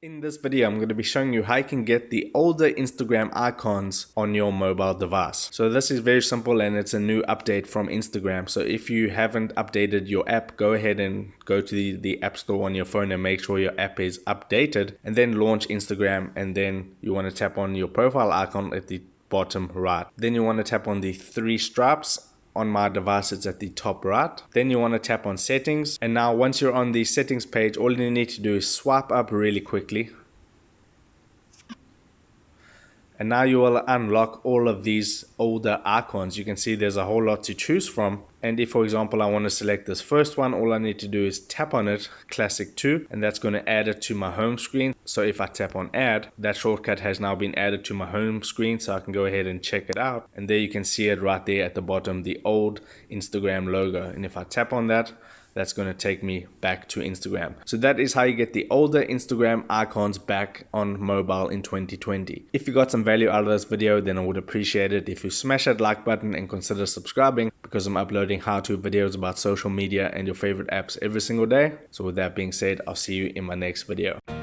In this video, I'm going to be showing you how you can get the older Instagram icons on your mobile device. So this is very simple and it's a new update from Instagram. So if you haven't updated your app, go ahead and go to the App Store on your phone and make sure your app is updated, and then launch Instagram, and then you want to tap on your profile icon at the bottom right. Then you want to tap on the three stripes. On my device, it's at the top right. Then you want to tap on settings. And now once you're on the settings page, all you need to do is swipe up really quickly. And now you will unlock all of these older icons. You can see there's a whole lot to choose from. And if, for example, I want to select this first one, all I need to do is tap on it, Classic 2, and that's going to add it to my home screen. So if I tap on add, that shortcut has now been added to my home screen, so I can go ahead and check it out. And there you can see it right there at the bottom, the old Instagram logo. And if I tap on that, that's going to take me back to Instagram. So that is how you get the older Instagram icons back on mobile in 2020. If you got some value out of this video, then I would appreciate it if you smash that like button and consider subscribing, because I'm uploading how-to videos about social media and your favorite apps every single day. So with that being said, I'll see you in my next video.